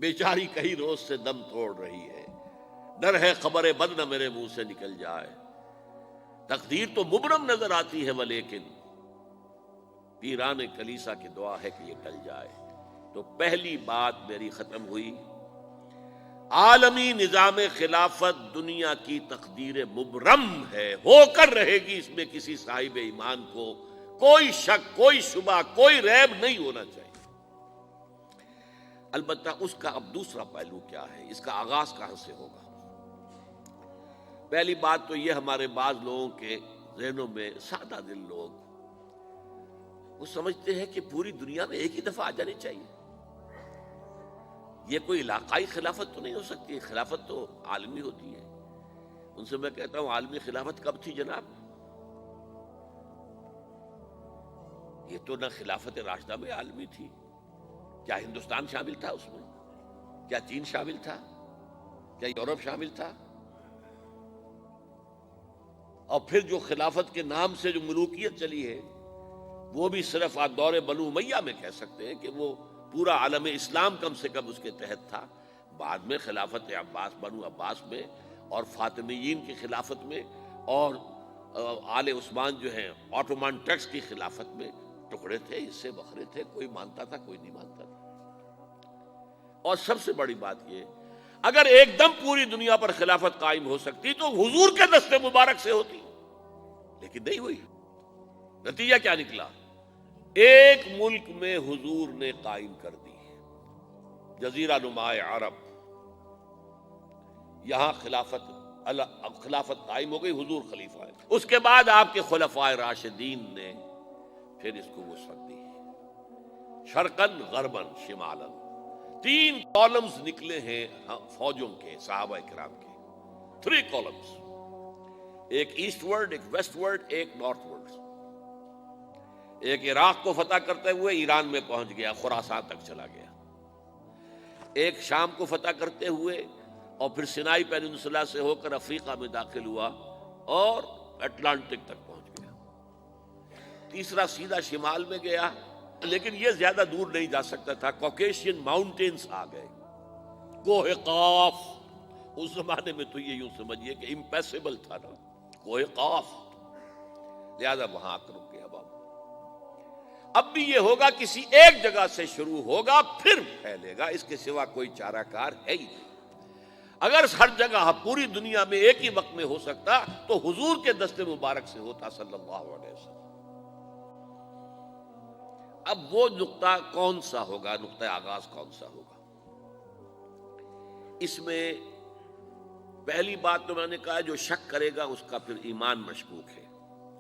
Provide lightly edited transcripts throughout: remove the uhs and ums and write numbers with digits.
بیچاری کئی روز سے دم توڑ رہی ہے، ڈر ہے خبر بد نہ میرے منہ سے نکل جائے، تقدیر تو مبرم نظر آتی ہے ولیکن پیران کلیسا کی دعا ہے کہ یہ ٹل جائے۔ تو پہلی بات میری ختم ہوئی، عالمی نظام خلافت دنیا کی تقدیر مبرم ہے، ہو کر رہے گی، اس میں کسی صاحب ایمان کو کوئی شک، کوئی شبہ، کوئی ریب نہیں ہونا چاہیے۔ البتہ اس کا اب دوسرا پہلو کیا ہے، اس کا آغاز کہاں سے ہوگا؟ پہلی بات تو یہ، ہمارے بعض لوگوں کے ذہنوں میں، سادہ دل لوگ وہ سمجھتے ہیں کہ پوری دنیا میں ایک ہی دفعہ آ جانی چاہیے۔ یہ کوئی علاقائی خلافت تو نہیں ہو سکتی، خلافت تو عالمی ہوتی ہے۔ ان سے میں کہتا ہوں عالمی خلافت کب تھی جناب؟ یہ تو نہ خلافت راشدہ میں عالمی تھی، کیا ہندوستان شامل تھا اس میں؟ کیا چین شامل تھا؟ کیا یورپ شامل تھا؟ اور پھر جو خلافت کے نام سے جو ملوکیت چلی ہے، وہ بھی صرف آپ دور بنو امیہ میں کہہ سکتے ہیں کہ وہ پورا عالم اسلام کم سے کم اس کے تحت تھا۔ بعد میں خلافت عباس، بنو عباس میں، اور فاطمیین کی خلافت میں، اور آل عثمان جو ہیں آٹومان ٹرکس کی خلافت میں ٹکڑے تھے، حصے بکھرے تھے، کوئی مانتا تھا، کوئی نہیں مانتا تھا۔ اور سب سے بڑی بات یہ، اگر ایک دم پوری دنیا پر خلافت قائم ہو سکتی تو حضور کے دست مبارک سے ہوتی، لیکن نہیں ہوئی۔ نتیجہ کیا نکلا؟ ایک ملک میں حضور نے قائم کر دی، جزیرہ نما عرب، یہاں خلافت قائم ہو گئی، حضور خلیفہ ہے۔ اس کے بعد آپ کے خلفائے راشدین نے پھر اس کو وسعت دی، شرقاً غرباً شمالاً، 3 کالمز نکلے ہیں فوجوں کے، صحابہ کرام کے، 3 کالمز، ایک ایسٹ ورڈ، ایک ویسٹ ورڈ، ایک نارتھ ورڈ۔ ایک عراق کو فتح کرتے ہوئے ایران میں پہنچ گیا، خراسان تک چلا گیا۔ ایک شام کو فتح کرتے ہوئے اور پھر سینائی پیننسولا سے ہو کر افریقہ میں داخل ہوا اور اٹلانٹک تک پہنچ گیا۔ تیسرا سیدھا شمال میں گیا، لیکن یہ زیادہ دور نہیں جا سکتا تھا، کوکیشین ماؤنٹینز آ گئے، کوہ قاف۔ اس زمانے میں تو یہ یوں سمجھیے کہ امپیسیبل تھا نا، کوہ قاف، لہذا وہاں آ کر رک گیا بابا۔ اب بھی یہ ہوگا، کسی ایک جگہ سے شروع ہوگا پھر پھیلے گا، اس کے سوا کوئی چارہ کار ہے ہی نہیں۔ اگر ہر جگہ پوری دنیا میں ایک ہی وقت میں ہو سکتا تو حضور کے دست مبارک سے ہوتا صلی اللہ علیہ وسلم۔ اب وہ نقطہ کون سا ہوگا، نقطہ آغاز کون سا ہوگا؟ اس میں پہلی بات تو میں نے کہا، جو شک کرے گا اس کا پھر ایمان مشکوک ہے۔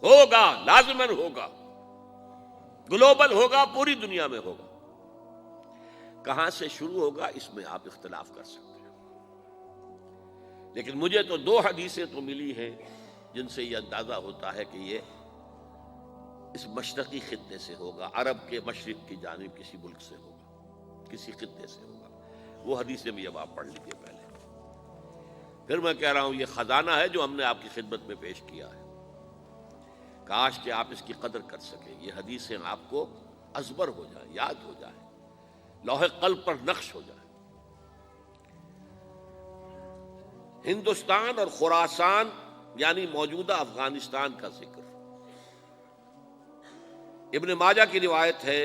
ہوگا، لازماً ہوگا، گلوبل ہوگا، پوری دنیا میں ہوگا۔ کہاں سے شروع ہوگا اس میں آپ اختلاف کر سکتے ہیں، لیکن مجھے تو 2 حدیثیں تو ملی ہیں جن سے یہ اندازہ ہوتا ہے کہ یہ اس مشرقی خطے سے ہوگا، عرب کے مشرق کی جانب کسی ملک سے ہوگا، کسی خطے سے ہوگا۔ وہ حدیثیں بھی اب آپ پڑھ لیجیے پہلے۔ پھر میں کہہ رہا ہوں یہ خزانہ ہے جو ہم نے آپ کی خدمت میں پیش کیا ہے، کاش کہ آپ اس کی قدر کر سکیں، یہ حدیثیں آپ کو ازبر ہو جائیں، یاد ہو جائیں، لوح قلب پر نقش ہو جائیں۔ ہندوستان اور خراسان یعنی موجودہ افغانستان کا ذکر ابن ماجہ کی روایت ہے،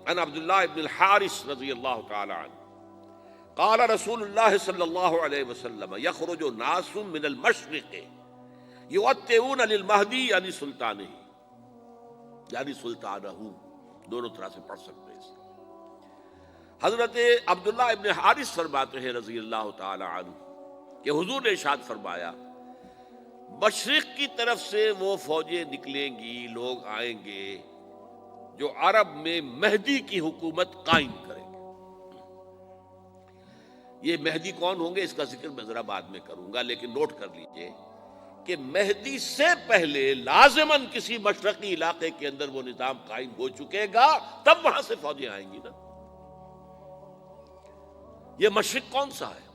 عن عبداللہ ابن الحارث رضی اللہ تعالی عنہ قال رسول اللہ صلی اللہ علیہ وسلم یخرج ناس من المشرق یوطئون للمہدی یعنی سلطانہ، یعنی سلطانہ، دونوں طرح سے پڑھ سکتے ہیں۔ حضرت عبداللہ ابن حارث فرماتے ہیں رضی اللہ تعالی عنہ کہ حضور نے ارشاد فرمایا، مشرق کی طرف سے وہ فوجیں نکلیں گی، لوگ آئیں گے جو عرب میں مہدی کی حکومت قائم کریں گے۔ یہ مہدی کون ہوں گے اس کا ذکر میں ذرا بعد میں کروں گا، لیکن نوٹ کر لیجئے کہ مہدی سے پہلے لازماً کسی مشرقی علاقے کے اندر وہ نظام قائم ہو چکے گا، تب وہاں سے فوجیں آئیں گی نا۔ یہ مشرق کون سا ہے؟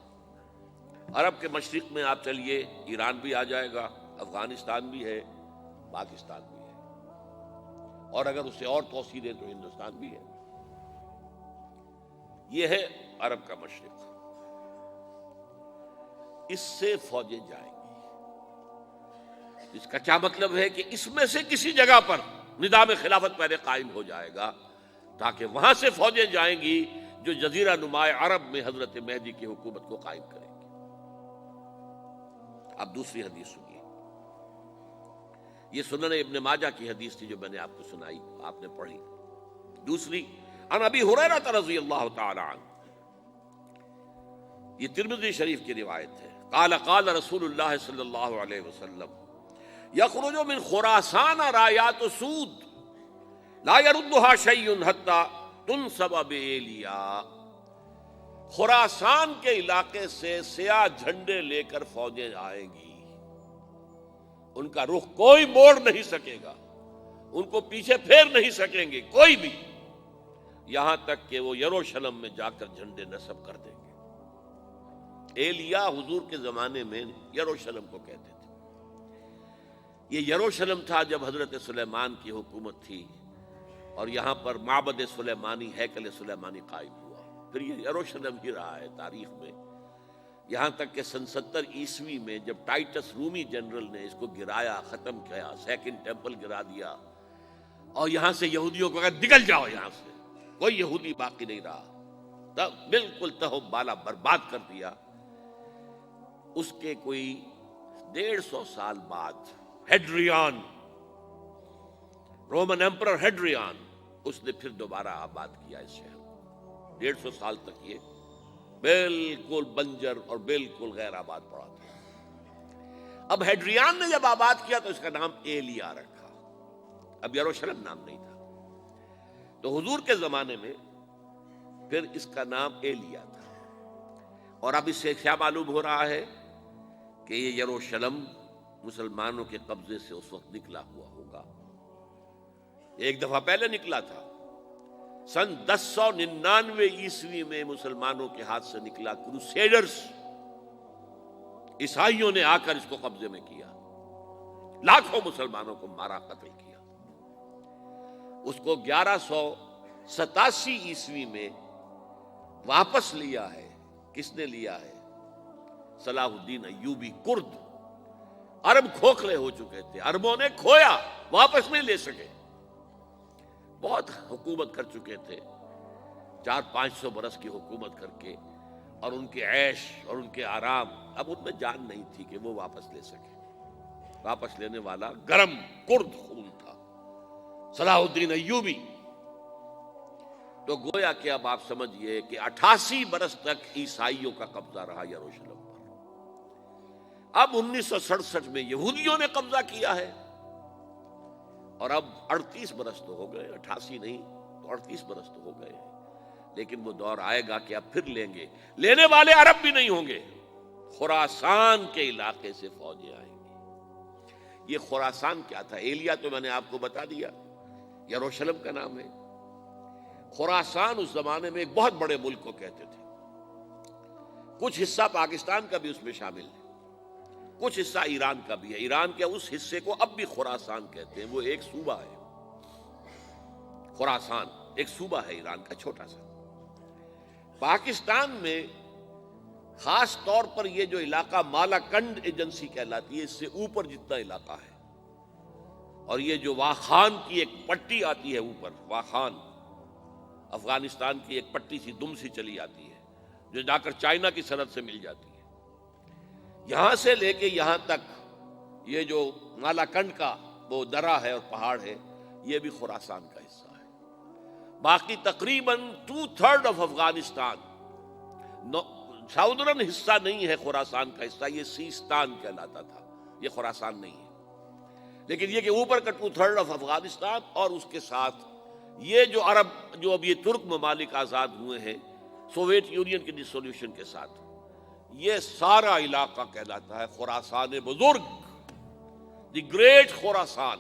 عرب کے مشرق میں آپ چلیے، ایران بھی آ جائے گا، افغانستان بھی ہے، پاکستان بھی ہے، اور اگر اسے اور توسیع دیں تو ہندوستان بھی ہے۔ یہ ہے عرب کا مشرق، اس سے فوجیں جائیں گی۔ اس کا کیا مطلب ہے کہ اس میں سے کسی جگہ پر نظام خلافت پہلے قائم ہو جائے گا، تاکہ وہاں سے فوجیں جائیں گی جو جزیرہ نما عرب میں حضرت مہدی کی حکومت کو قائم کریں گی۔ اب دوسری حدیث سنیے، یہ سنن ابن ماجہ کی حدیث تھی جو میں نے آپ کو سنائی، آپ نے پڑھی۔ دوسری، عن ابی ہریرہ رضی اللہ تعالی عنہ، یہ ترمذی شریف کی روایت ہے، قال قال رسول اللہ صلی اللہ علیہ وسلم یخرج من خراسان رایات سود لا يردها شیء حتی تنصب بإیلیا، خراسان کے علاقے سے سیاہ جھنڈے لے کر فوجیں آئیں گی، ان کا رخ کوئی موڑ نہیں سکے گا، ان کو پیچھے پھیر نہیں سکیں گے کوئی بھی، یہاں تک کہ وہ یروشلم میں جا کر جھنڈے نصب کر دیں گے۔ ایلیا حضور کے زمانے میں یروشلم کو کہتے تھے۔ یہ یروشلم تھا جب حضرت سلیمان کی حکومت تھی، اور یہاں پر معبد سلیمانی، ہیکل سلیمانی قائم ہوا، پھر یہ یروشلم ہی رہا ہے تاریخ میں، یہاں تک کہ سن 70 عیسوی میں جب ٹائٹس رومی جنرل نے اس کو گرایا، ختم کیا، سیکنڈ ٹیمپل گرا دیا، اور یہاں سے یہودیوں کو کہا نکل جاؤ یہاں سے، کوئی یہودی باقی نہیں رہا، تب بالکل تہو بالا برباد کر دیا۔ اس کے کوئی 150 سال بعد ہیڈریان، رومن ایمپرر ہیڈریان، اس نے پھر دوبارہ آباد کیا اس شہر کو۔ 150 سال تک یہ بالکل بنجر اور بالکل غیر آباد پڑا تھا۔ اب ہیڈریان نے جب آباد کیا تو اس کا نام ایلیا رکھا، اب یروشلم نام نہیں تھا، تو حضور کے زمانے میں پھر اس کا نام ایلیا تھا۔ اور اب اس سے کیا معلوم ہو رہا ہے کہ یہ یروشلم مسلمانوں کے قبضے سے اس وقت نکلا ہوا ہوگا، ایک دفعہ پہلے نکلا تھا، سن 1099 عیسوی میں مسلمانوں کے ہاتھ سے نکلا، کروسیڈرز عیسائیوں نے آ کر اس کو قبضے میں کیا، لاکھوں مسلمانوں کو مارا، قتل کیا۔ اس کو 1187 عیسوی میں واپس لیا ہے، کس نے لیا ہے؟ صلاح الدین ایوبی، کرد، عرب کھوکھلے ہو چکے تھے، عربوں نے کھویا، واپس نہیں لے سکے، بہت حکومت کر چکے تھے، 400-500 برس کی حکومت کر کے، اور ان کے عیش اور ان کے آرام، اب ان میں جان نہیں تھی کہ وہ واپس لے سکے۔ واپس لینے والا گرم کرد خون تھا، صلاح الدین ایوبی۔ تو گویا کہ اب آپ سمجھئے کہ 88 برس تک عیسائیوں کا قبضہ رہا یروشلم پر۔ اب 1967 میں یہودیوں نے قبضہ کیا ہے، اور اب 38 برس تو ہو گئے، 88 نہیں تو 38 برس تو ہو گئے، لیکن وہ دور آئے گا کہ اب پھر لیں گے، لینے والے عرب بھی نہیں ہوں گے، خراسان کے علاقے سے فوجیں آئیں گی۔ یہ خراسان کیا تھا؟ ایلیا تو میں نے آپ کو بتا دیا، یروشلم کا نام ہے۔ خراسان اس زمانے میں ایک بہت بڑے ملک کو کہتے تھے، کچھ حصہ پاکستان کا بھی اس میں شامل ہے، کچھ حصہ ایران کا بھی ہے، ایران کے اس حصے کو اب بھی خراسان کہتے ہیں، وہ ایک صوبہ ہے، خراسان ایک صوبہ ہے ایران کا چھوٹا سا۔ پاکستان میں خاص طور پر یہ جو علاقہ مالا کنڈ ایجنسی کہلاتی ہے، اس سے اوپر جتنا علاقہ ہے، اور یہ جو واخان کی ایک پٹی آتی ہے اوپر، واخان افغانستان کی ایک پٹی سی دم سی چلی آتی ہے جو جا کر چائنا کی سرحد سے مل جاتی ہے، یہاں سے لے کے یہاں تک یہ جو مالا کنڈ کا وہ درہ ہے اور پہاڑ ہے، یہ بھی خراسان کا حصہ ہے۔ باقی تقریباً 2/3 آف افغانستان ساؤدرن حصہ نہیں ہے خراسان کا حصہ، یہ سیستان کہلاتا تھا، یہ خراسان نہیں ہے، لیکن یہ کہ اوپر کا 2/3 آف افغانستان، اور اس کے ساتھ یہ جو عرب، جو اب یہ ترک ممالک آزاد ہوئے ہیں سوویت یونین کی ڈسولوشن کے ساتھ، یہ سارا علاقہ کہلاتا ہے خراسان بزرگ، دی گریٹ خراسان۔